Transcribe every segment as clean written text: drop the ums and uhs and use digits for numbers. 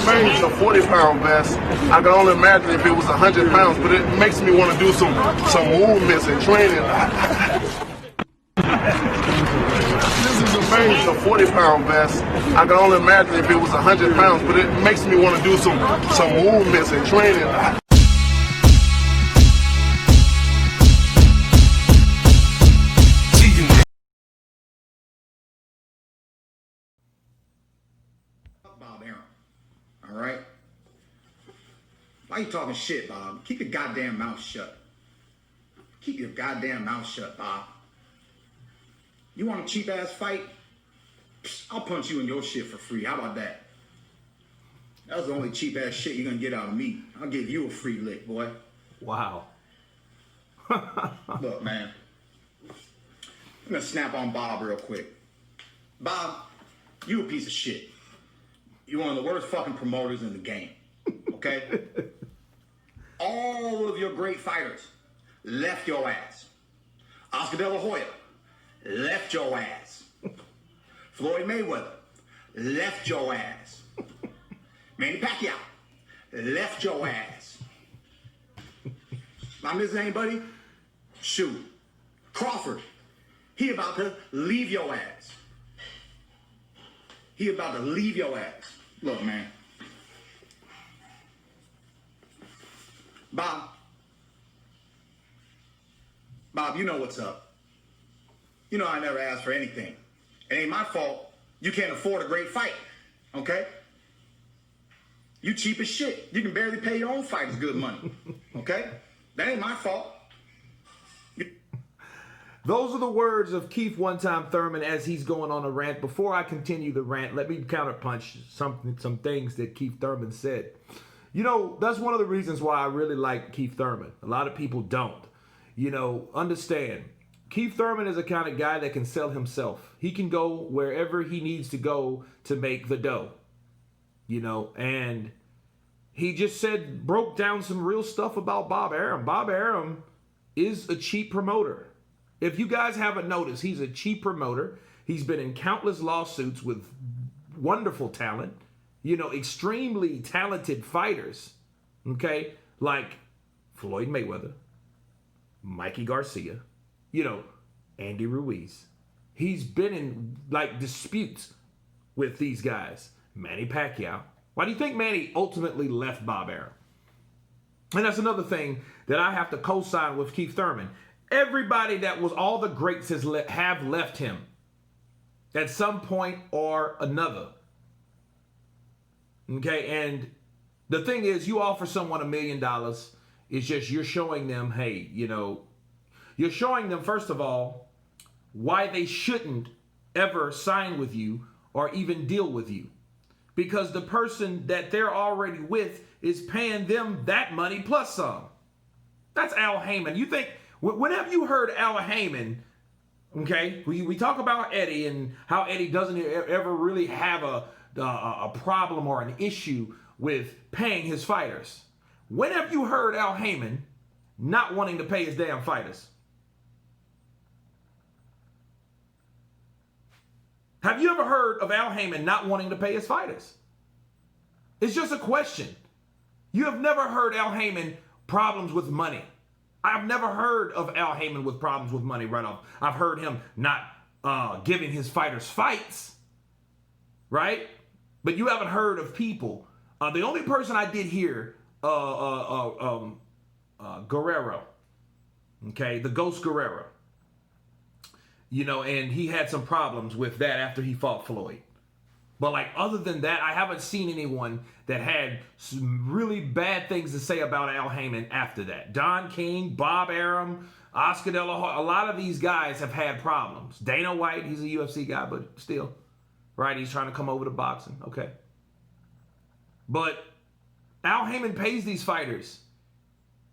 This is a 40-pound vest. I can only imagine if it was 100 pounds, but it makes me want to do some movements and training. This is amazing, a 40-pound vest. I can only imagine if it was 100 pounds, but it makes me want to do some movements and training. Bob Arum, all right? Why you talking shit, Bob? Keep your goddamn mouth shut. Keep your goddamn mouth shut, Bob. You want a cheap-ass fight? I'll punch you in your shit for free. How about that? That was the only cheap-ass shit you're gonna get out of me. I'll give you a free lick, boy. Wow. Look, man. I'm gonna snap on Bob real quick. Bob, you a piece of shit. You're one of the worst fucking promoters in the game. Okay? All of your great fighters left your ass. Oscar De La Hoya left your ass. Floyd Mayweather left your ass. Manny Pacquiao left your ass. Am I missing anybody? Shoot. Crawford, he about to leave your ass. He about to leave your ass. Look, man. Bob, you know what's up. You know I never asked for anything. It ain't my fault you can't afford a great fight, okay? You cheap as shit. You can barely pay your own fighters good money, okay? That ain't my fault. Those are the words of Keith Thurman as he's going on a rant. Before I continue the rant, let me counterpunch some things that Keith Thurman said. You know, that's one of the reasons why I really like Keith Thurman. A lot of people don't. You know, understand, Keith Thurman is the kind of guy that can sell himself. He can go wherever he needs to go to make the dough. You know, and he just broke down some real stuff about Bob Arum. Bob Arum is a cheap promoter. If you guys haven't noticed, he's a cheap promoter. He's been in countless lawsuits with wonderful talent, you know, extremely talented fighters, okay, like Floyd Mayweather, Mikey Garcia, you know, Andy Ruiz. He's been in, like, disputes with these guys. Manny Pacquiao. Why do you think Manny ultimately left Bob Arum? And that's another thing that I have to co-sign with Keith Thurman. Everybody that was all the greats have left him at some point or another. Okay, and the thing is, you offer someone $1 million, it's just you're showing them, hey, you know, you're showing them, first of all, why they shouldn't ever sign with you or even deal with you. Because the person that they're already with is paying them that money plus some. That's Al Heyman. You think, whenever you heard Al Heyman, okay, we talk about Eddie and how Eddie doesn't ever really have a problem or an issue with paying his fighters. Whenever you heard Al Heyman not wanting to pay his damn fighters? Have you ever heard of Al Heyman not wanting to pay his fighters? It's just a question. You have never heard Al Heyman problems with money. I've never heard of Al Heyman with problems with money right off. I've heard him not giving his fighters fights, right? But you haven't heard of people. The only person I did hear, Guerrero, okay, the Ghost Guerrero. You know, and he had some problems with that after he fought Floyd. But like, other than that, I haven't seen anyone that had some really bad things to say about Al Heyman after that. Don King, Bob Arum, Oscar De La Hoya, a lot of these guys have had problems. Dana White, he's a UFC guy, but still, right? He's trying to come over to boxing, okay. But Al Heyman pays these fighters.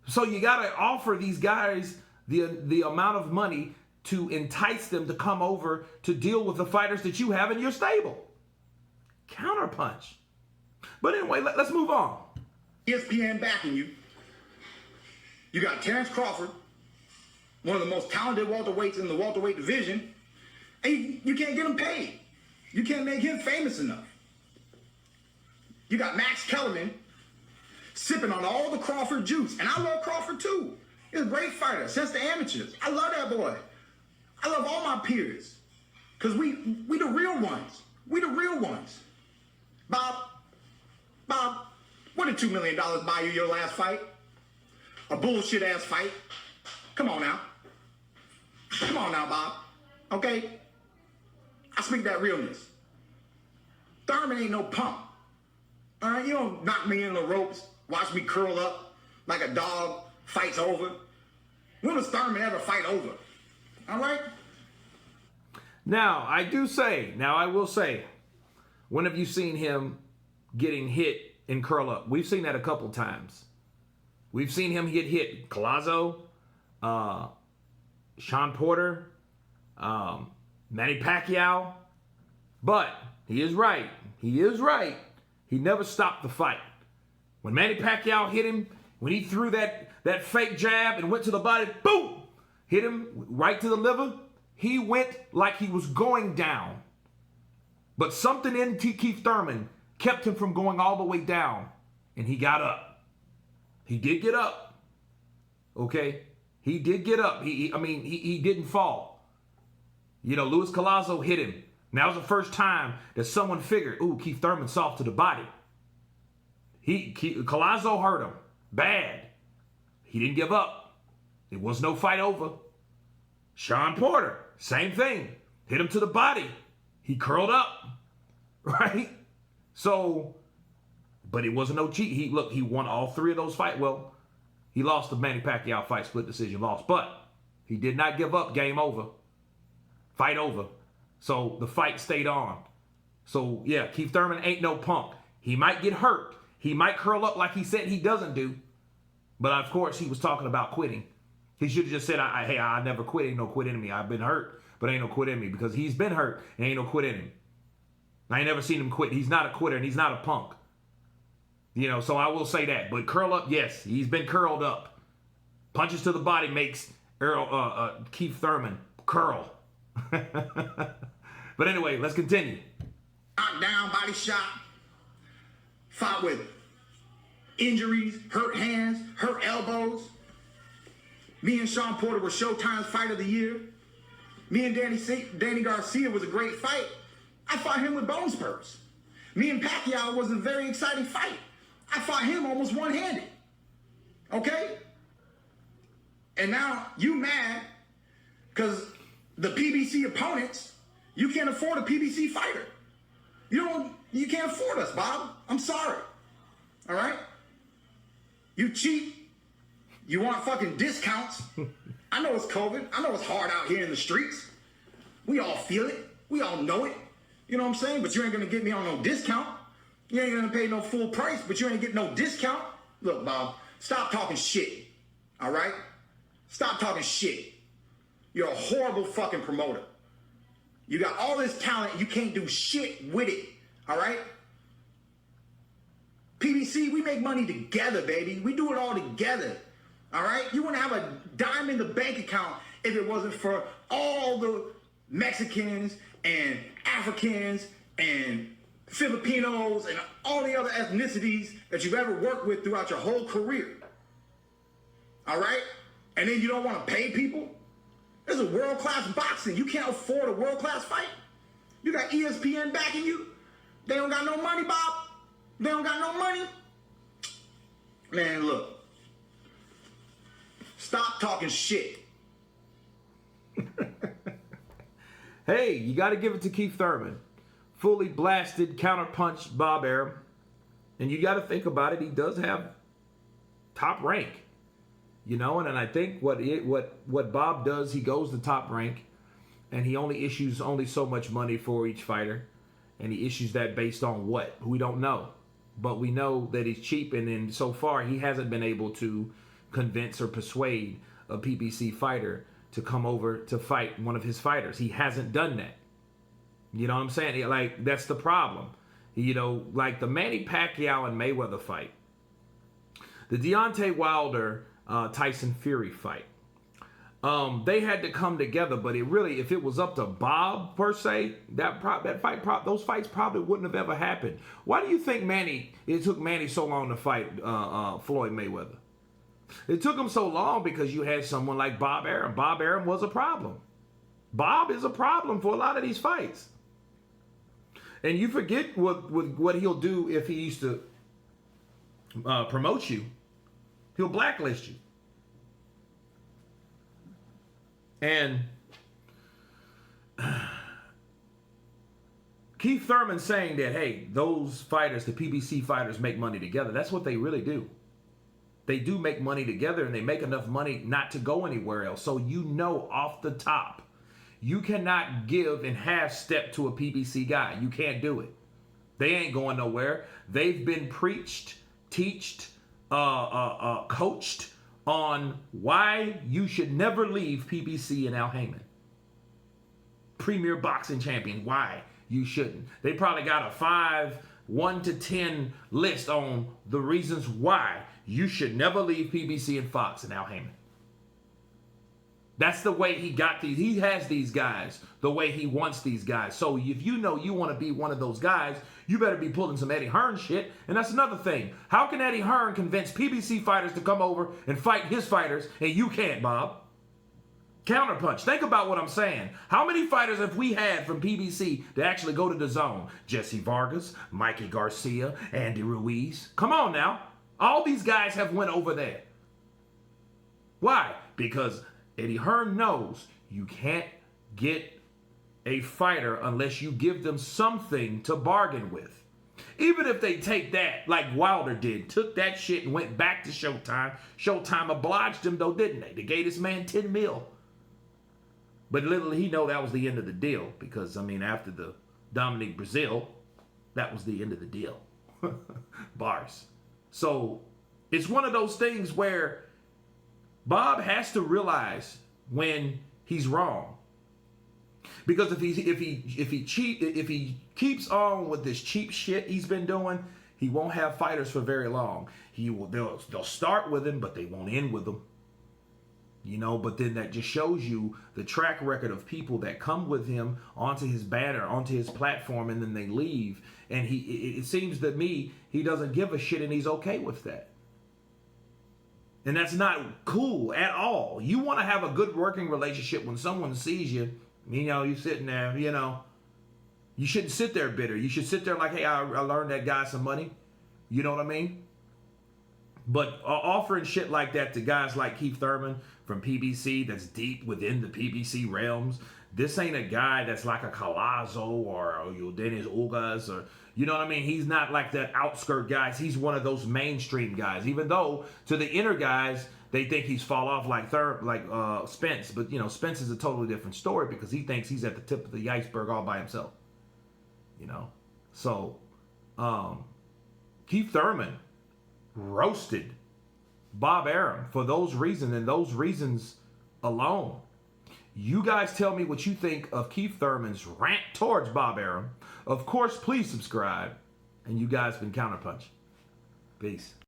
So you got to offer these guys the amount of money to entice them to come over to deal with the fighters that you have in your stable. Counterpunch. But anyway, let's move on. ESPN backing you. You got Terrence Crawford, one of the most talented welterweights in the welterweight division, and you can't get him paid. You can't make him famous enough. You got Max Kellerman sipping on all the Crawford juice. And I love Crawford too. He's a great fighter since the amateurs. I love that boy. I love all my peers. Because we the real ones. We the real ones. Bob, what did $2 million buy you your last fight? A bullshit ass fight? Come on now. Come on now, Bob. Okay? I speak that realness. Thurman ain't no punk. All right? You don't knock me in the ropes, watch me curl up like a dog, fight's over. When does Thurman ever fight over? All right? Now, I will say, when have you seen him getting hit and curl up? We've seen that a couple times. We've seen him get hit. Collazo, Sean Porter, Manny Pacquiao. But he is right. He is right. He never stopped the fight. When Manny Pacquiao hit him, when he threw that fake jab and went to the body, boom, hit him right to the liver, he went like he was going down. But something in KeithThurman kept him from going all the way down, and he got up. He did get up. Okay? He did get up. He didn't fall. You know, Luis Collazo hit him. Now was the first time that someone figured, ooh, KeithThurman's soft to the body. Collazo hurt him bad. He didn't give up. It was no fight over. Sean Porter, same thing. Hit him to the body. He curled up. Right? So, but it wasn't no cheat. He won all three of those fights. Well, he lost the Manny Pacquiao fight, split decision loss. But he did not give up. Game over. Fight over. So the fight stayed on. So yeah, KeithThurman ain't no punk. He might get hurt. He might curl up like he said he doesn't do. But of course, he was talking about quitting. He should have just said, hey, I never quit. Ain't no quit in me. I've been hurt, but ain't no quit in me. Because he's been hurt and ain't no quit in him. I ain't never seen him quit. He's not a quitter and he's not a punk. You know, so I will say that. But curl up, yes, he's been curled up. Punches to the body makes KeithThurman curl. But anyway, let's continue. Knockdown, body shot. Fought with injuries, hurt hands, hurt elbows. Me and Sean Porter were Showtime's Fight of the Year. Me and Danny Garcia was a great fight. I fought him with bone spurs. Me and Pacquiao was a very exciting fight. I fought him almost one-handed. Okay? And now you mad because the PBC opponents, you can't afford a PBC fighter. You can't afford us, Bob. I'm sorry. All right? You cheat. You want fucking discounts. I know it's COVID. I know it's hard out here in the streets. We all feel it. We all know it. You know what I'm saying? But you ain't going to get me on no discount. You ain't going to pay no full price, but you ain't get no discount. Look, Bob, stop talking shit. All right? Stop talking shit. You're a horrible fucking promoter. You got all this talent, you can't do shit with it. All right? PBC, we make money together, baby. We do it all together. All right? You wouldn't have a dime in the bank account if it wasn't for all the Mexicans and Africans and Filipinos and all the other ethnicities that you've ever worked with throughout your whole career. All right? And then you don't want to pay people? This is world-class boxing. You can't afford a world-class fight? You got ESPN backing you? They don't got no money, Bob? They don't got no money? Man, look. Stop talking shit. Hey, you got to give it to KeithThurman. Fully blasted, counterpunch Bob Arum. And you got to think about it. He does have top rank. You know, and I think what Bob does, he goes to top rank. And he only issues so much money for each fighter. And he issues that based on what? We don't know. But we know that he's cheap. And then so far, he hasn't been able to convince or persuade a PBC fighter to come over to fight one of his fighters. He hasn't done that. You know what I'm saying? Like, that's the problem. You know, like the Manny Pacquiao and Mayweather fight. The Deontay Wilder Tyson Fury fight. They had to come together, but it really, if it was up to Bob per se, those fights probably wouldn't have ever happened. Why do you think it took Manny so long to fight Floyd Mayweather? It took him so long because you had someone like Bob Arum. Bob Arum was a problem. Bob is a problem for a lot of these fights. And you forget what he'll do if he used to promote you. He'll blacklist you. And KeithThurman saying that, hey, those fighters, the PBC fighters, make money together. That's what they really do. They do make money together, and they make enough money not to go anywhere else. So you know off the top, you cannot give and half step to a PBC guy. You can't do it. They ain't going nowhere. They've been preached, teached, coached on why you should never leave PBC and Al Heyman. Premier boxing champion, why you shouldn't. They probably got a 1 to 10 list on the reasons why you should never leave PBC and Fox and Al Heyman. That's the way he got these. He has these guys the way he wants these guys. So if you know you want to be one of those guys, you better be pulling some Eddie Hearn shit. And that's another thing. How can Eddie Hearn convince PBC fighters to come over and fight his fighters and you can't, Bob? Counterpunch. Think about what I'm saying. How many fighters have we had from PBC to actually go to the zone? Jesse Vargas, Mikey Garcia, Andy Ruiz. Come on now. All these guys have went over there. Why? Because Eddie Hearn knows you can't get a fighter unless you give them something to bargain with. Even if they take that, like Wilder did, took that shit and went back to Showtime. Showtime obliged him though, didn't they? They gave this man 10 mil. But little he know that was the end of the deal because, I mean, after the Dominic Brazil, that was the end of the deal. Bars. So it's one of those things where Bob has to realize when he's wrong. Because if he keeps on with this cheap shit he's been doing, he won't have fighters for very long. They'll start with him, but they won't end with him. You know, but then that just shows you the track record of people that come with him onto his banner, onto his platform, and then they leave. And it seems to me he doesn't give a shit, and he's okay with that. And that's not cool at all. You want to have a good working relationship when someone sees you, you know, you're sitting there, you know. You shouldn't sit there bitter. You should sit there like, hey, I learned that guy some money. You know what I mean? But offering shit like that to guys like KeithThurman from PBC that's deep within the PBC realms, this ain't a guy that's like a Colazo or Dennis Ugas or, you know what I mean? He's not like that outskirt guys. He's one of those mainstream guys, even though to the inner guys, they think he's fall off like Spence. But, you know, Spence is a totally different story because he thinks he's at the tip of the iceberg all by himself. You know? So, KeithThurman roasted Bob Arum for those reasons and those reasons alone. You guys tell me what you think of KeithThurman's rant towards Bob Arum. Of course, please subscribe. And you guys been Counterpunch. Peace.